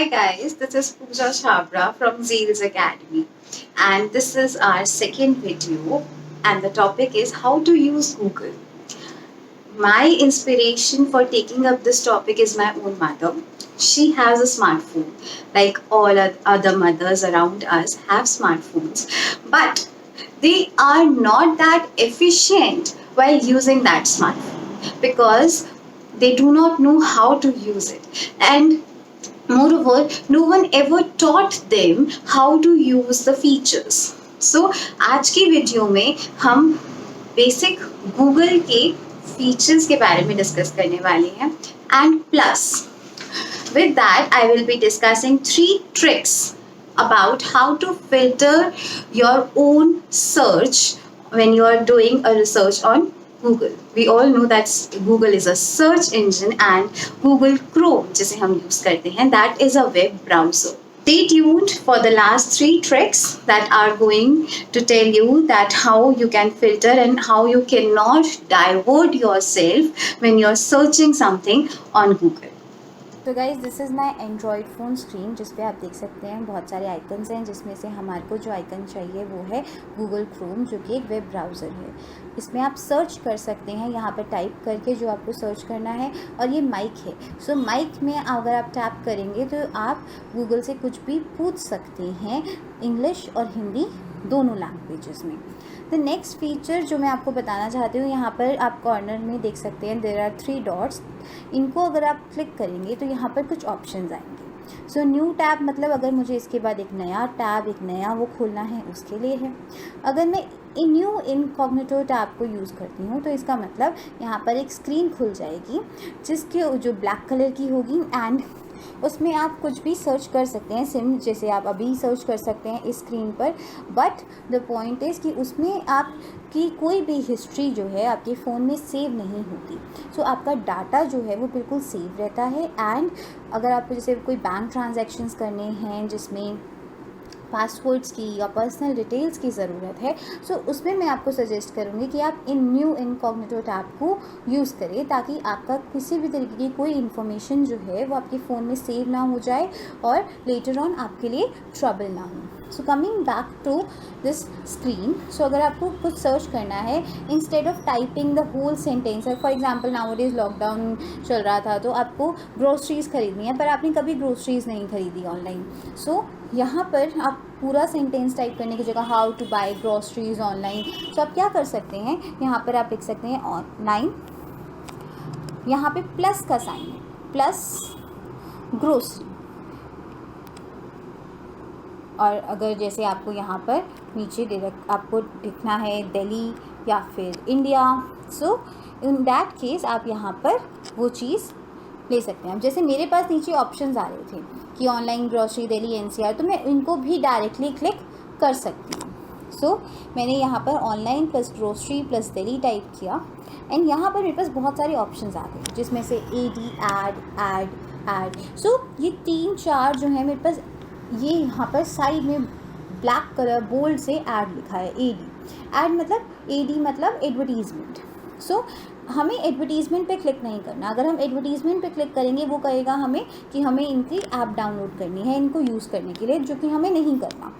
Hi guys, this is Pooja Chabra from Zeals Academy, and this is our second video, and the topic is how to use Google. My inspiration for taking up this topic is my own mother. She has a smartphone, like all other mothers around us have smartphones, but they are not that efficient while using that smartphone because they do not know how to use it. And moreover, no one ever taught them how to use the features. So आज की video में हम basic Google के features के बारे में discuss करने वाले हैं and plus with that I will be discussing 3 tricks about how to filter your own search when you are doing a research on Google. We all know that Google is a search engine and Google Chrome जिसे हम use करते हैं that is a web browser. Stay tuned for the last 3 tricks that are going to tell you that how you can filter and how you cannot divert yourself when you're searching something on Google. तो guys this is my Android phone screen जिस पे आप देख सकते हैं बहुत सारे icons हैं जिसमें से हमारे को जो आइकन चाहिए वो है गूगल क्रोम जो कि एक वेब ब्राउज़र है। इसमें आप सर्च कर सकते हैं यहाँ पर टाइप करके जो आपको सर्च करना है और ये माइक है। सो माइक में अगर आप टैप करेंगे तो आप गूगल से कुछ भी पूछ सकते हैं इंग्लिश और हिंदी दोनों लैंग्वेजेस में। द नेक्स्ट फीचर जो मैं आपको बताना चाहती हूँ, यहाँ पर आप कॉर्नर में देख सकते हैं देयर आर 3 डॉट्स। इनको अगर आप क्लिक करेंगे तो यहाँ पर कुछ ऑप्शंस आएंगे। सो न्यू टैब मतलब अगर मुझे इसके बाद एक नया टैब एक नया वो खोलना है उसके लिए है। अगर मैं न्यू इनकॉग्निटो टैब को यूज़ करती हूँ तो इसका मतलब यहाँ पर एक स्क्रीन खुल जाएगी जिसके जो ब्लैक कलर की होगी एंड उसमें आप कुछ भी सर्च कर सकते हैं सिम जैसे आप अभी सर्च कर सकते हैं इस स्क्रीन पर। बट द पॉइंट इज़ कि उसमें आपकी कोई भी हिस्ट्री जो है आपके फ़ोन में सेव नहीं होती। सो आपका डाटा जो है वो बिल्कुल सेव रहता है एंड अगर आपको जैसे कोई बैंक ट्रांजैक्शंस करने हैं जिसमें पासवर्ड्स की या पर्सनल डिटेल्स की ज़रूरत है सो उसमें मैं आपको सजेस्ट करूँगी कि आप इन न्यू इनकॉग्निटो टैब को यूज़ करें ताकि आपका किसी भी तरीके की कोई इन्फॉर्मेशन जो है वो आपके फ़ोन में सेव ना हो जाए और लेटर ऑन आपके लिए ट्रबल ना हो। So coming back to this screen, so अगर आपको कुछ सर्च करना है instead of typing the whole sentence, for example nowadays lockdown चल रहा था तो आपको ग्रोसरीज़ खरीदनी है पर आपने कभी ग्रोसरीज़ नहीं खरीदी ऑनलाइन। सो यहाँ पर आप पूरा सेंटेंस टाइप करने की जगह how to buy groceries online, तो आप क्या कर सकते हैं यहाँ पर आप लिख सकते हैं ऑनलाइन, यहाँ पे प्लस का साइन है प्लस ग्रोसरी। और अगर जैसे आपको यहाँ पर नीचे डायरेक्ट आपको लिखना है दिल्ली या फिर India, so in that case आप यहाँ पर वो चीज़ ले सकते हैं। अब जैसे मेरे पास नीचे ऑप्शंस आ रहे थे कि ऑनलाइन ग्रोसरी दिल्ली एनसीआर, तो मैं इनको भी डायरेक्टली क्लिक कर सकती हूँ। सो मैंने यहाँ पर online plus grocery plus Delhi type किया एंड यहाँ पर मेरे पास बहुत सारे ऑप्शंस आ गए जिसमें से एडी ऐड। सो ये 3-4 जो है मेरे पास ये यहाँ पर साइड में ब्लैक कलर बोल्ड से ऐड लिखा है एडी मतलब एडवर्टीज़मेंट। सो हमें एडवर्टीज़मेंट पे क्लिक नहीं करना। अगर हम एडवर्टीज़मेंट पे क्लिक करेंगे वो कहेगा हमें कि हमें इनकी ऐप डाउनलोड करनी है इनको यूज़ करने के लिए, जो कि हमें नहीं करना।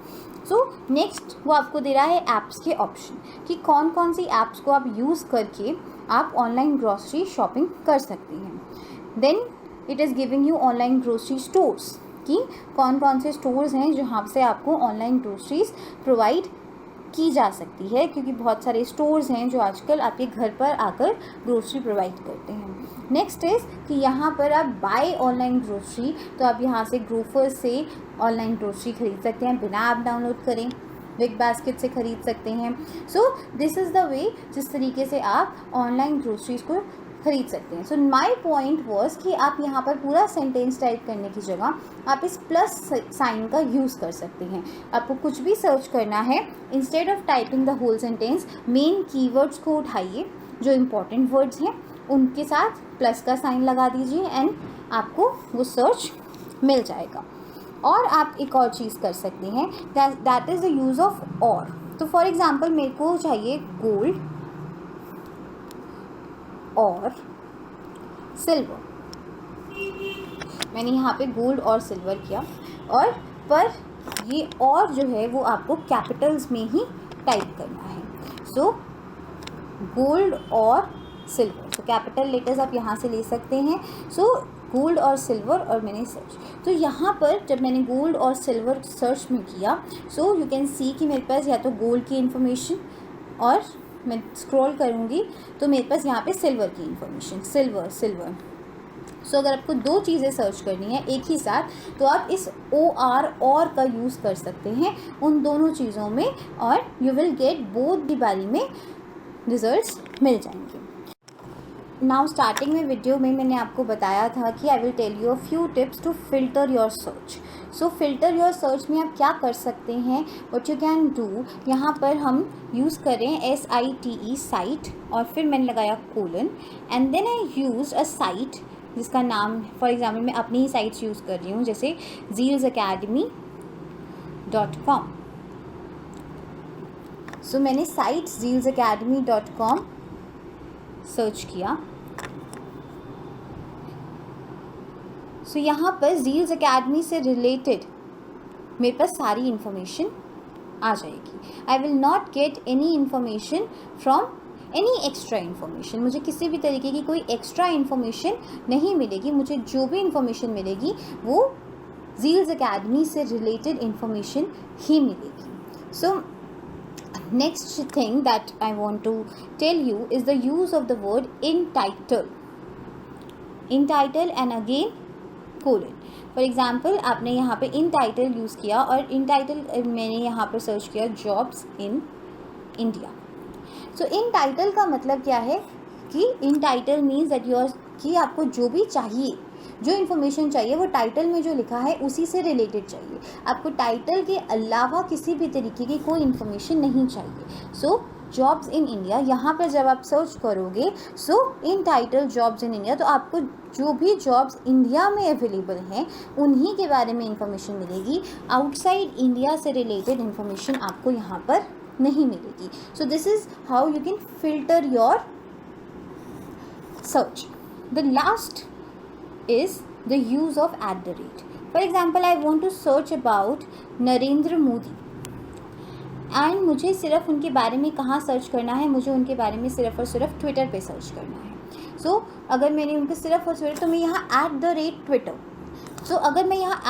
सो नेक्स्ट वो आपको दे रहा है ऐप्स के ऑप्शन कि कौन कौन सी ऐप्स को आप यूज़ करके आप ऑनलाइन ग्रॉसरी शॉपिंग कर सकते हैं। Then it is giving you online grocery stores कि कौन कौन से स्टोर्स हैं जहाँ से आपको ऑनलाइन ग्रोसरीज प्रोवाइड की जा सकती है, क्योंकि बहुत सारे स्टोर्स हैं जो आजकल आपके घर पर आकर ग्रोसरी प्रोवाइड करते हैं। नेक्स्ट इज़ कि यहाँ पर आप बाय ऑनलाइन ग्रोसरी, तो आप यहाँ से ग्रोफर्स से ऑनलाइन ग्रोसरी खरीद सकते हैं बिना ऐप डाउनलोड करें, बिग बास्केट से ख़रीद सकते हैं। So this is the way जिस तरीके से आप ऑनलाइन ग्रोसरीज को खरीद सकते हैं। सो माई पॉइंट वॉज कि आप यहाँ पर पूरा सेंटेंस टाइप करने की जगह आप इस प्लस साइन का यूज़ कर सकते हैं। आपको कुछ भी सर्च करना है instead of typing the whole sentence main keywords को उठाइए, जो इम्पॉर्टेंट वर्ड्स हैं उनके साथ प्लस का साइन लगा दीजिए एंड आपको वो सर्च मिल जाएगा। और आप एक और चीज़ कर सकते हैं that is the use of और। तो फॉर एग्ज़ाम्पल मेरे को चाहिए गोल्ड और सिल्वर, मैंने यहाँ पे गोल्ड और सिल्वर किया, और पर ये और जो है वो आपको कैपिटल्स में ही टाइप करना है। सो गोल्ड और सिल्वर, तो कैपिटल लेटर्स आप यहाँ से ले सकते हैं। सो गोल्ड और सिल्वर, और मैंने सर्च, तो यहाँ पर जब मैंने गोल्ड और सिल्वर सर्च में किया, सो यू कैन सी कि मेरे पास या तो गोल्ड की इन्फॉर्मेशन, और मैं स्क्रॉल करूँगी तो मेरे पास यहाँ पे सिल्वर की इन्फॉर्मेशन, सिल्वर। सो अगर आपको दो चीज़ें सर्च करनी है एक ही साथ, तो आप इस OR और का यूज़ कर सकते हैं उन दोनों चीज़ों में, और you will get both the बारी में रिजल्ट्स मिल जाएंगे। नाउ स्टार्टिंग में वीडियो में मैंने आपको बताया था कि I will tell you a few tips to filter your search. So filter your search में आप क्या कर सकते हैं, व्हाट यू कैन डू, यहाँ पर हम यूज़ करें SITE साइट, और फिर मैंने लगाया colon, and then I use a site जिसका नाम, फॉर एग्जाम्पल मैं अपनी ही साइट्स यूज़ कर रही हूँ, जैसे zealsacademy.com। सो मैंने साइट zealsacademy.com सर्च किया। सो यहाँ पर जील्स अकेडमी से रिलेटेड मेरे पास सारी इन्फॉर्मेशन आ जाएगी। I will not get any information from any extra information, मुझे किसी भी तरीके की कोई एक्स्ट्रा इन्फॉर्मेशन नहीं मिलेगी। मुझे जो भी इन्फॉर्मेशन मिलेगी वो जील्स अकेडमी से रिलेटेड इन्फॉर्मेशन ही मिलेगी। सो next thing that I want to tell you is the use of the word in title and again colon। For example आपने यहाँ पे इन टाइटल यूज़ किया, और इन टाइटल मैंने यहाँ पर सर्च किया jobs in India. So in title का मतलब क्या है कि इन टाइटल मीन्स दैट योर, कि आपको जो भी चाहिए, जो इन्फॉर्मेशन चाहिए वो टाइटल में जो लिखा है उसी से रिलेटेड चाहिए। आपको टाइटल के अलावा किसी भी तरीके की कोई इन्फॉर्मेशन नहीं चाहिए। सो जॉब्स इन इंडिया, यहाँ पर जब आप सर्च करोगे so in title jobs in India, तो आपको जो भी जॉब्स इंडिया में अवेलेबल हैं उन्हीं के बारे में इंफॉर्मेशन मिलेगी। आउटसाइड इंडिया से रिलेटेड इन्फॉर्मेशन आपको यहाँ पर नहीं मिलेगी। So this is how you can filter your search. The last is the use of @. For example, I want to search about Narendra Modi, and मुझे सिर्फ उनके बारे में कहाँ सर्च करना है, मुझे उनके बारे में सिर्फ और सिर्फ ट्विटर पे सर्च करना है। सो अगर मैंने उनके सिर्फ और सिर्फ, तो मैं यहाँ @Twitter, सो अगर मैं यहाँ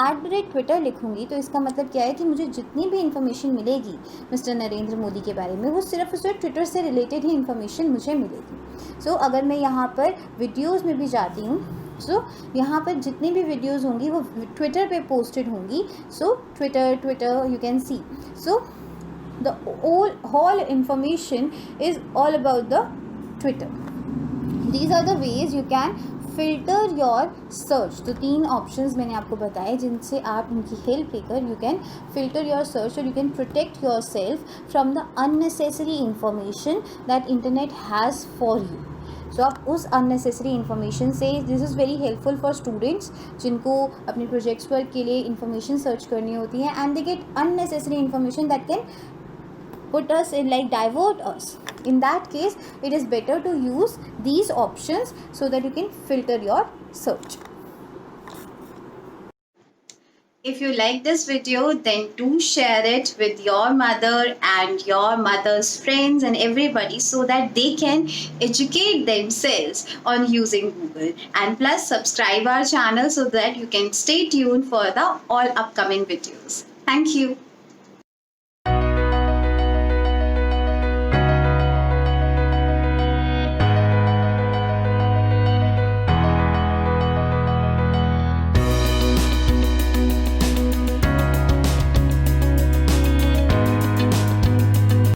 @Twitter लिखूँगी तो इसका मतलब क्या है कि मुझे जितनी भी इन्फॉर्मेशन मिलेगी मिस्टर नरेंद्र मोदी के बारे में वो सिर्फ और सिर्फ ट्विटर से रिलेटेड ही इन्फॉर्मेशन मुझे मिलेगी। सो अगर मैं यहाँ पर वीडियोज़ में भी जाती हूँ, सो यहाँ पर जितनी भी वीडियोज़ होंगी वो ट्विटर पे पोस्टेड होंगी। So Twitter you can see, so the whole information is all about the Twitter. These are the ways you can filter your search. तो 3 ऑप्शंस मैंने आपको बताए जिनसे आप उनकी हेल्प लेकर you can filter your search, और you can protect yourself from the unnecessary information that internet has for you. So आप उस अननेसेसरी इन्फॉर्मेशन से, this is very helpful for students जिनको अपने प्रोजेक्ट्स वर्क के लिए information search करनी होती है, and they get unnecessary information that can put us in, like divert us. In that case, it is better to use these options so that you can filter your search. If you like this video, then do share it with your mother and your mother's friends and everybody so that they can educate themselves on using Google. And plus subscribe our channel so that you can stay tuned for the all upcoming videos. Thank you.